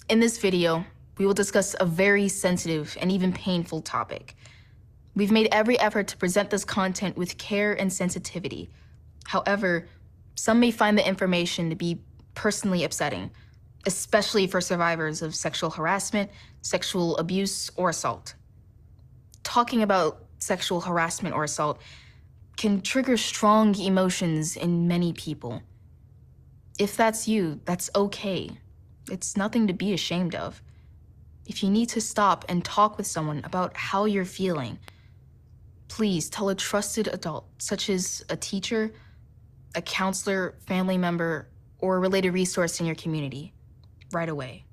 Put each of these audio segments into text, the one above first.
In this video, we will discuss a very sensitive and even painful topic. We've made every effort to present this content with care and sensitivity. However, some may find the information to be personally upsetting, especially for survivors of sexual harassment, sexual abuse, or assault. Talking about sexual harassment or assault can trigger strong emotions in many people. If that's you, that's okay. It's nothing to be ashamed of. If you need to stop and talk with someone about how you're feeling, please tell a trusted adult, such as a teacher, a counselor, family member, or a related resource in your community, right away.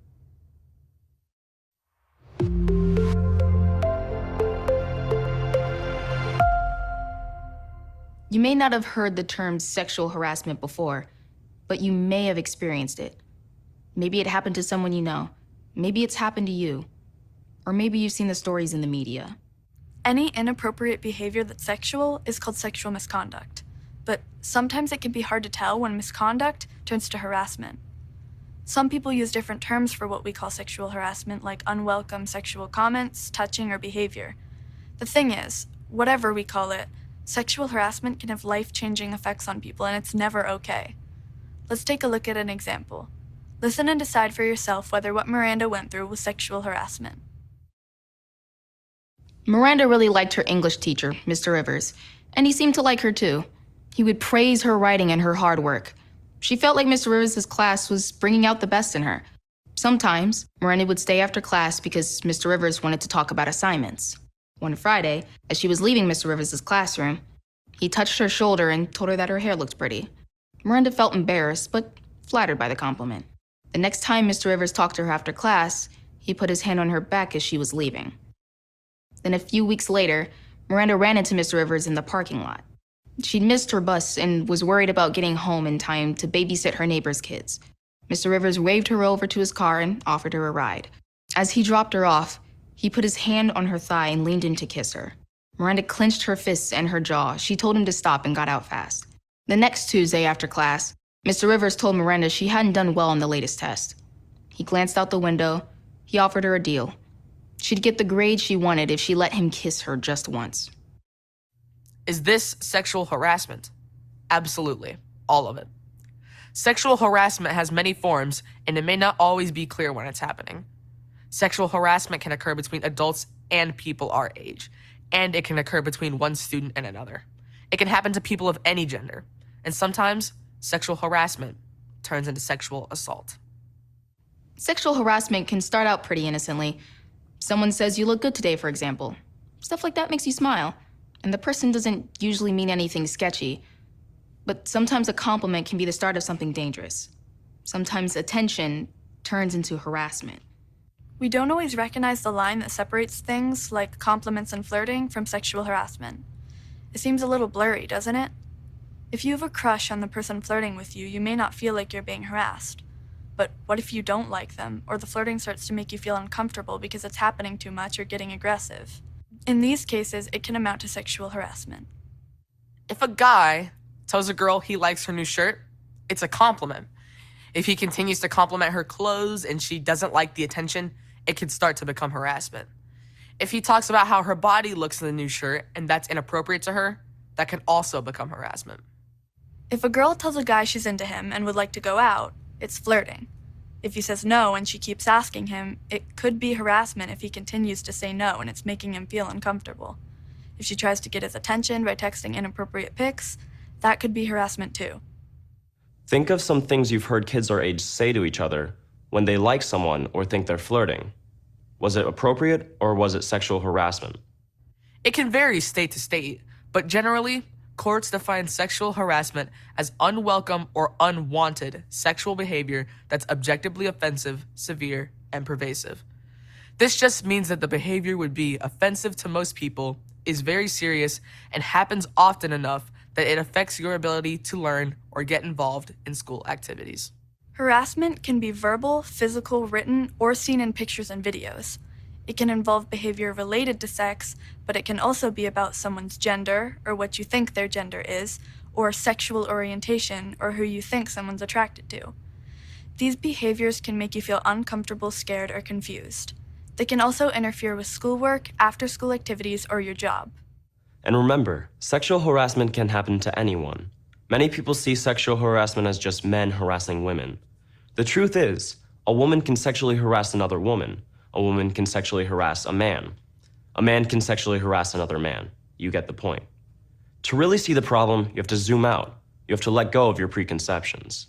You may not have heard the term sexual harassment before, but you may have experienced it. Maybe it happened to someone you know. Maybe it's happened to you. Or maybe you've seen the stories in the media. Any inappropriate behavior that's sexual is called sexual misconduct. But sometimes it can be hard to tell when misconduct turns to harassment. Some people use different terms for what we call sexual harassment, like unwelcome sexual comments, touching, or behavior. The thing is, whatever we call it, sexual harassment can have life-changing effects on people, and it's never okay. Let's take a look at an example. Listen and decide for yourself whether what Miranda went through was sexual harassment. Miranda really liked her English teacher, Mr. Rivers, and he seemed to like her too. He would praise her writing and her hard work. She felt like Mr. Rivers' class was bringing out the best in her. Sometimes, Miranda would stay after class because Mr. Rivers wanted to talk about assignments. One Friday, as she was leaving Mr. Rivers' classroom, he touched her shoulder and told her that her hair looked pretty. Miranda felt embarrassed, but flattered by the compliment. The next time Mr. Rivers talked to her after class, he put his hand on her back as she was leaving. Then a few weeks later, Miranda ran into Mr. Rivers in the parking lot. She'd missed her bus and was worried about getting home in time to babysit her neighbor's kids. Mr. Rivers waved her over to his car and offered her a ride. As he dropped her off, he put his hand on her thigh and leaned in to kiss her. Miranda clenched her fists and her jaw. She told him to stop and got out fast. The next Tuesday after class, Mr. Rivers told Miranda she hadn't done well on the latest test. He glanced out the window. He offered her a deal. She'd get the grade she wanted if she let him kiss her just once. Is this sexual harassment? Absolutely, all of it. Sexual harassment has many forms, and it may not always be clear when it's happening. Sexual harassment can occur between adults and people our age, and it can occur between one student and another. It can happen to people of any gender, and sometimes sexual harassment turns into sexual assault. Sexual harassment can start out pretty innocently. Someone says you look good today, for example. Stuff like that makes you smile, and the person doesn't usually mean anything sketchy. But sometimes a compliment can be the start of something dangerous. Sometimes attention turns into harassment. We don't always recognize the line that separates things like compliments and flirting from sexual harassment. It seems a little blurry, doesn't it? If you have a crush on the person flirting with you, you may not feel like you're being harassed. But what if you don't like them, or the flirting starts to make you feel uncomfortable because it's happening too much or getting aggressive? In these cases, it can amount to sexual harassment. If a guy tells a girl he likes her new shirt, it's a compliment. If he continues to compliment her clothes and she doesn't like the attention, it can start to become harassment. If he talks about how her body looks in the new shirt and that's inappropriate to her, that can also become harassment. If a girl tells a guy she's into him and would like to go out, it's flirting. If he says no and she keeps asking him, it could be harassment if he continues to say no and it's making him feel uncomfortable. If she tries to get his attention by texting inappropriate pics, that could be harassment too. Think of some things you've heard kids our age say to each other when they like someone or think they're flirting. Was it appropriate or was it sexual harassment? It can vary state to state, but generally, courts define sexual harassment as unwelcome or unwanted sexual behavior that's objectively offensive, severe, and pervasive. This just means that the behavior would be offensive to most people, is very serious, and happens often enough that it affects your ability to learn or get involved in school activities. Harassment can be verbal, physical, written, or seen in pictures and videos. It can involve behavior related to sex, but it can also be about someone's gender, or what you think their gender is, or sexual orientation, or who you think someone's attracted to. These behaviors can make you feel uncomfortable, scared, or confused. They can also interfere with schoolwork, after-school activities, or your job. And remember, sexual harassment can happen to anyone. Many people see sexual harassment as just men harassing women. The truth is, a woman can sexually harass another woman. A woman can sexually harass a man. A man can sexually harass another man. You get the point. To really see the problem, you have to zoom out. You have to let go of your preconceptions.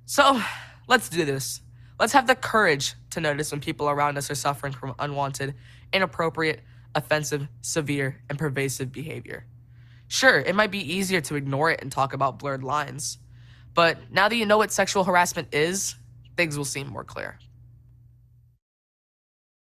So, let's do this. Let's have the courage to notice when people around us are suffering from unwanted, inappropriate, offensive, severe, and pervasive behavior. Sure, it might be easier to ignore it and talk about blurred lines, but now that you know what sexual harassment is, things will seem more clear.